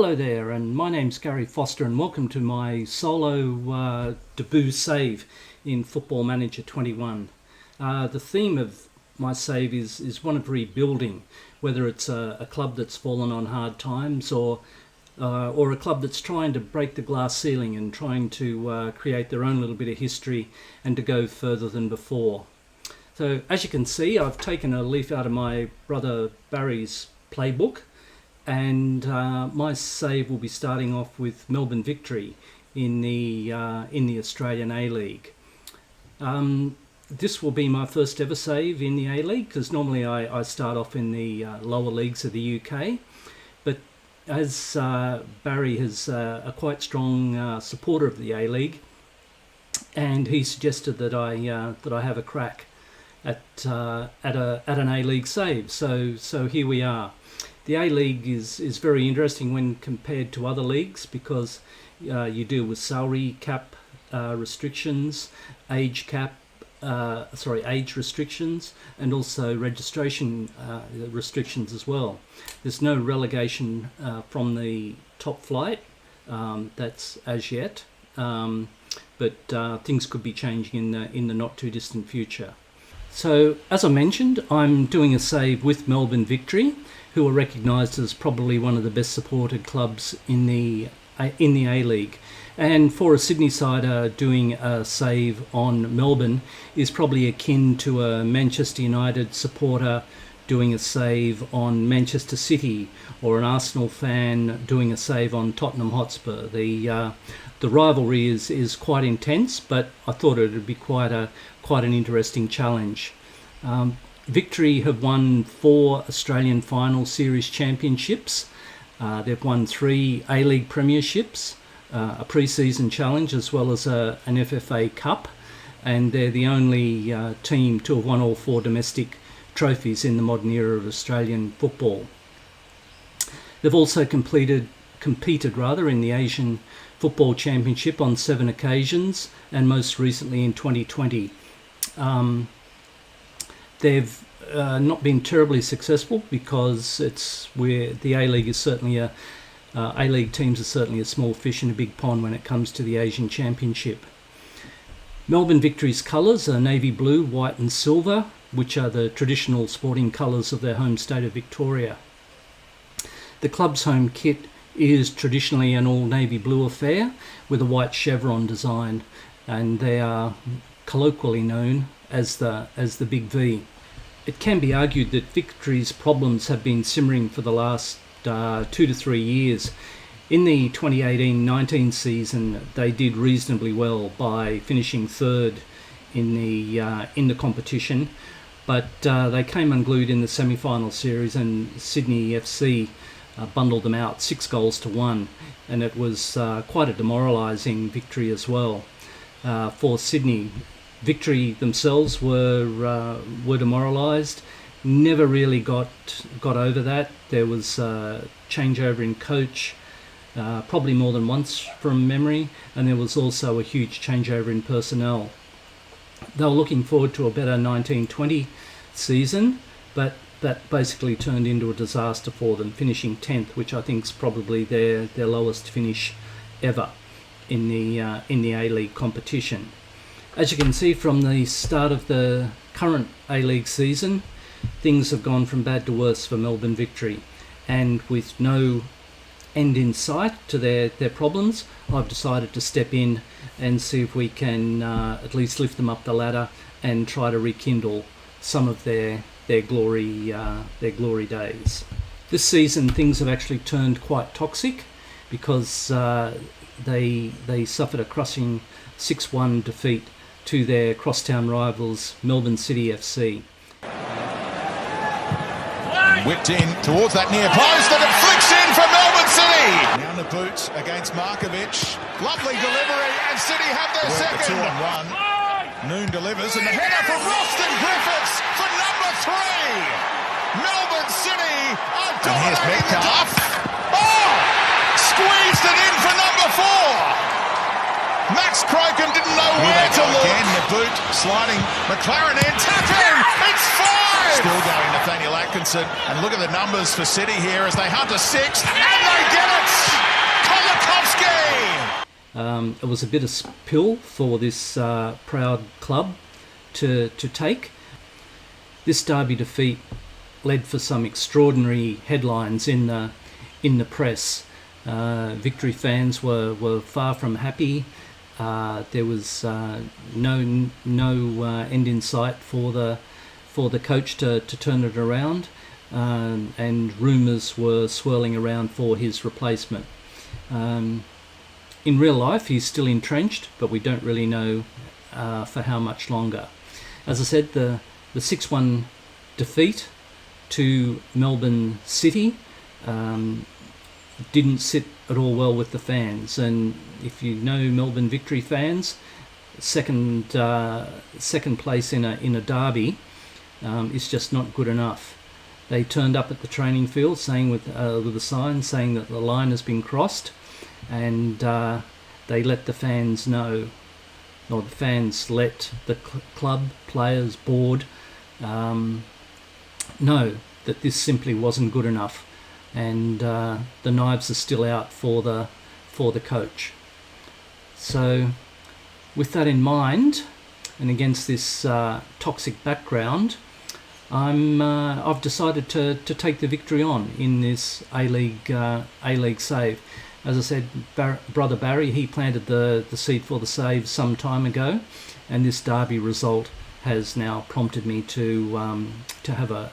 Hello there, and my name's Garry Foster, and welcome to my solo debut save in Football Manager 21. The theme of my save is one of rebuilding, whether it's a club that's fallen on hard times or a club that's trying to break the glass ceiling and trying to create their own little bit of history and to go further than before. So as you can see, I've taken a leaf out of my brother Barry's playbook, and my save will be starting off with Melbourne Victory in the Australian A-League. This will be my first ever save in the A-League, because normally I start off in the lower leagues of the UK. But as Barry is a quite strong supporter of the A-League, and he suggested that I have a crack at an A-League save. So here we are. The A-League is very interesting when compared to other leagues, because you deal with salary cap restrictions, age restrictions, and also registration restrictions as well. There's no relegation from the top flight, that's as yet, but things could be changing in the not too distant future. So, as I mentioned, I'm doing a save with Melbourne Victory, who are recognised as probably one of the best supported clubs in the A-League. And for a Sydney-sider, doing a save on Melbourne is probably akin to a Manchester United supporter doing a save on Manchester City, or an Arsenal fan doing a save on Tottenham Hotspur. The rivalry is quite intense, but I thought it would be quite an interesting challenge. Victory have won 4 Australian Final Series championships. They've won 3 A-League premierships, a pre-season challenge, as well as an FFA Cup, and they're the only team to have won all 4 domestic trophies in the modern era of Australian football. They've also competed in the Asian Football Championship on 7 occasions, and most recently in 2020. They've not been terribly successful, because it's where the A-League is certainly A-League teams are certainly a small fish in a big pond when it comes to the Asian Championship. Melbourne Victory's colours are navy blue, white and silver, which are the traditional sporting colours of their home state of Victoria. The club's home kit is traditionally an all navy blue affair with a white chevron design, and they are colloquially known as the Big V. It can be argued that Victory's problems have been simmering for the last 2 to 3 years. In the 2018-19 season, they did reasonably well by finishing 3rd in the competition, but they came unglued in the semi-final series, and Sydney FC bundled them out 6-1, and it was quite a demoralising victory as well for Sydney. Victory themselves were demoralised, never really got over that. There was a changeover in coach, probably more than once from memory, and there was also a huge changeover in personnel. They were looking forward to a better 1920 season, but that basically turned into a disaster for them, finishing 10th, which I think is probably their lowest finish ever in the A-League competition. As you can see from the start of the current A-League season, things have gone from bad to worse for Melbourne Victory, and with no end in sight to their problems, I've decided to step in and see if we can at least lift them up the ladder and try to rekindle some of their glory days. This season things have actually turned quite toxic, because they suffered a crushing 6-1 defeat to their crosstown rivals Melbourne City FC. Whipped in towards that near post, and it flicks in for Melbourne City. Down the boot against Markovic. Lovely delivery, and City have their second. 2-on-1. Noon delivers, and the header from Roston Griffiths for number 3. Melbourne City are dominating the top. Oh! Squeezed it in for number 4. Max Croken didn't know where to look. Again, the boot sliding McLaren in, tapping. It's 5. Still going, Nathaniel Atkinson. And look at the numbers for City here as they hunt a sixth. And they get it! Kolakovsky! It was a bitter pill for this proud club to take. This derby defeat led for some extraordinary headlines in the press. Victory fans were far from happy. There was no end in sight for the coach to turn it around, and rumours were swirling around for his replacement. In real life, he's still entrenched, but we don't really know for how much longer. As I said, the 6-1 defeat to Melbourne City didn't sit at all well with the fans, and if you know Melbourne Victory fans, second place in a derby is just not good enough. They turned up at the training field saying with a sign saying that the line has been crossed, and they let the fans know, or the fans let the club, players, board know that this simply wasn't good enough, and the knives are still out for the coach. So with that in mind, and against this toxic background, I've decided to take the victory on in this A-League save. As I said, brother Barry, he planted the seed for the save some time ago, and this derby result has now prompted me to have a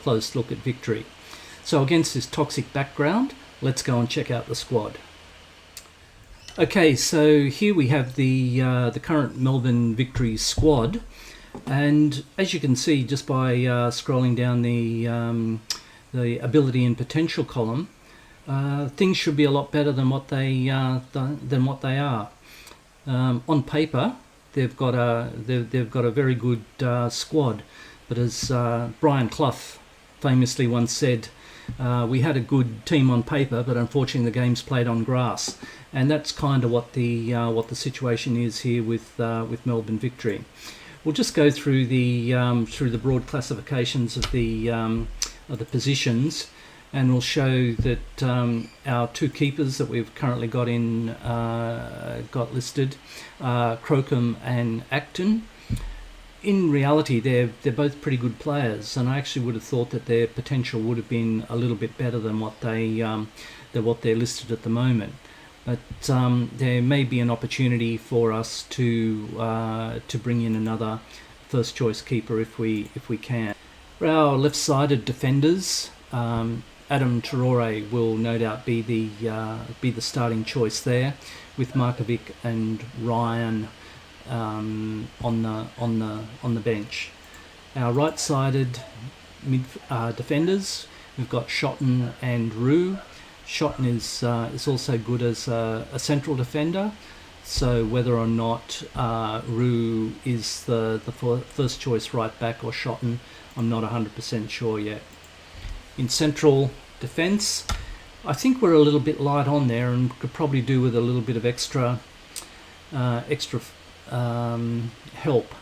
close look at victory. So against this toxic background, let's go and check out the squad. Okay, so here we have the current Melbourne Victory squad, and as you can see just by scrolling down the ability and potential column, things should be a lot better than what they are. On paper, they've got a very good squad, but as Brian Clough famously once said, we had a good team on paper, but unfortunately the game's played on grass, and that's kind of what the situation is here with Melbourne Victory. We'll just go through the broad classifications of the positions, and we'll show that our two keepers that we've currently got listed, Crocombe and Acton. In reality, they're both pretty good players, and I actually would have thought that their potential would have been a little bit better than what they're listed at the moment. But there may be an opportunity for us to bring in another first choice keeper if we can. For our left-sided defenders, Adam Traore will no doubt be the starting choice there, with Markovic and Ryan on the bench. Our right-sided defenders, we've got Shotton and Rue. Shotton is also good as a central defender, so whether or not Rue is the first choice right back or Shotton, I'm not 100% sure yet. In central defence, I think we're a little bit light on there and could probably do with a little bit of extra help.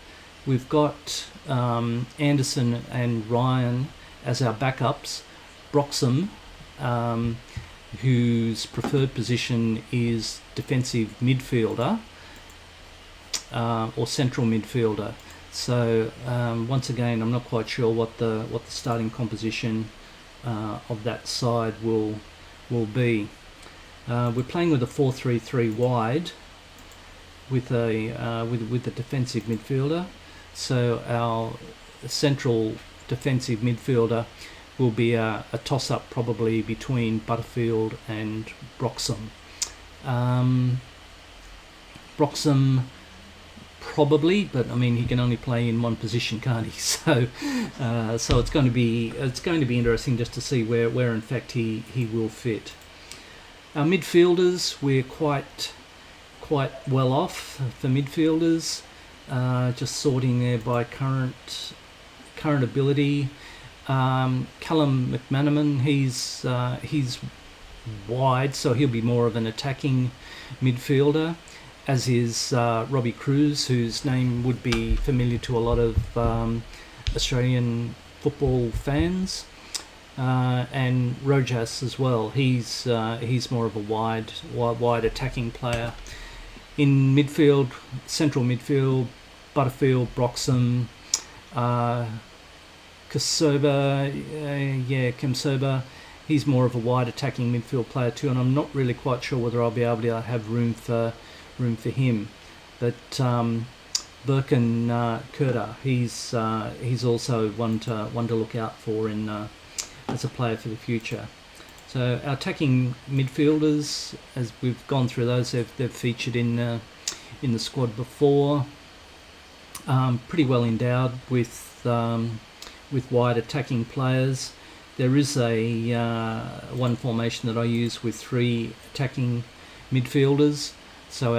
We've got Anderson and Ryan as our backups. Broxham, whose preferred position is defensive midfielder or central midfielder. So once again, I'm not quite sure what the starting composition of that side will be. We're playing with a 4-3-3 wide with a defensive midfielder. So our central defensive midfielder will be a toss-up probably between Butterfield and Broxham. Broxham probably, but I mean he can only play in one position, can't he? So it's going to be interesting just to see where in fact he will fit. Our midfielders, we're quite well off for midfielders. Just sorting there by current ability. Callum McManaman, he's wide, so he'll be more of an attacking midfielder, as is Robbie Cruz, whose name would be familiar to a lot of Australian football fans, and Rojas as well. He's more of a wide attacking player. In midfield, central midfield, Butterfield, Broxham, Kimsoba. He's more of a wide attacking midfield player too, and I'm not really quite sure whether I'll be able to have room for him. But Burke and Kurta, he's also one to look out for in as a player for the future. So our attacking midfielders, as we've gone through those, they've featured in the squad before. Pretty well endowed with wide attacking players. There is a one formation that I use with 3 attacking midfielders. So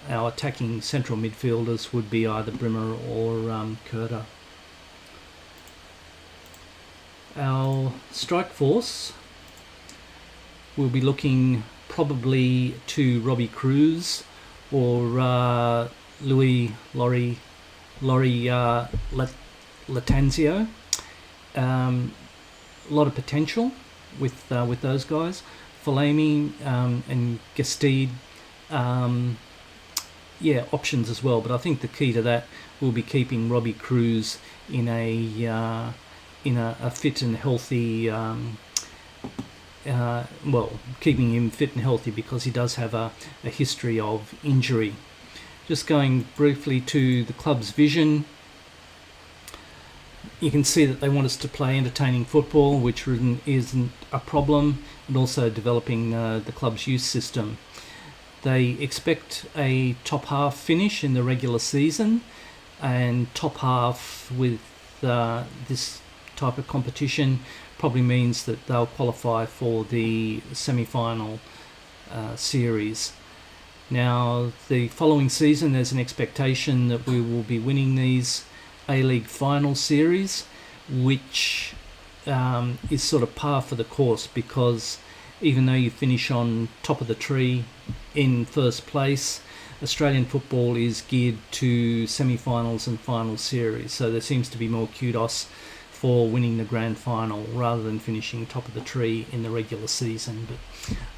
our attacking central midfielders would be either Brimmer or Kurta. Our strike force will be looking probably to Robbie Cruz or Laurie Latanzio. A lot of potential with those guys. Falemi and Gestede, options as well. But I think the key to that will be keeping Robbie Cruz in a fit and healthy. Keeping him fit and healthy, because he does have a history of injury. Just going briefly to the club's vision, you can see that they want us to play entertaining football, which isn't a problem, and also developing the club's youth system. They expect a top half finish in the regular season, and top half with this type of competition probably means that they'll qualify for the semi-final series. Now, the following season, there's an expectation that we will be winning these A-League final series, which is sort of par for the course, because even though you finish on top of the tree in first place, Australian football is geared to semi-finals and final series, so there seems to be more kudos for winning the grand final rather than finishing top of the tree in the regular season. But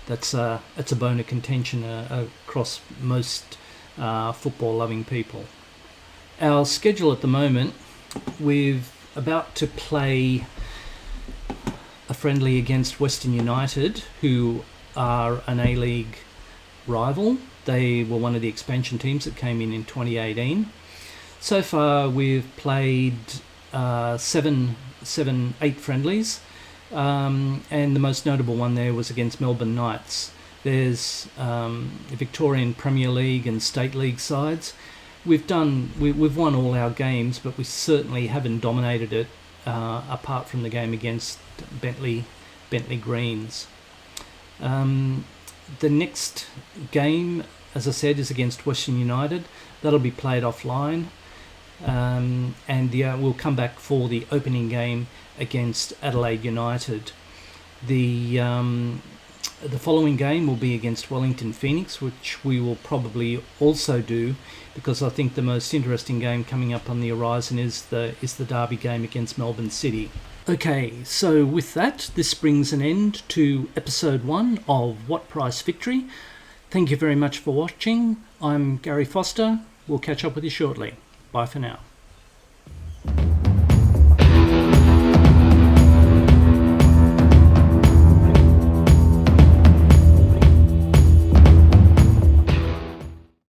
that's a bone of contention across most football-loving people. Our schedule at the moment, we're about to play a friendly against Western United, who are an A-League rival. They were one of the expansion teams that came in 2018. So far, we've played 8 friendlies, and the most notable one there was against Melbourne Knights. There's the Victorian Premier League and State League sides. We've won all our games, but we certainly haven't dominated it, apart from the game against Bentley Greens. The next game, as I said, is against Western United. That'll be played offline. And we'll come back for the opening game against Adelaide United. The following game will be against Wellington Phoenix, which we will probably also do, because I think the most interesting game coming up on the horizon is the derby game against Melbourne City. Okay, so with that, this brings an end to episode 1 of What Price Victory. Thank you very much for watching. I'm Garry Foster. We'll catch up with you shortly. Bye for now.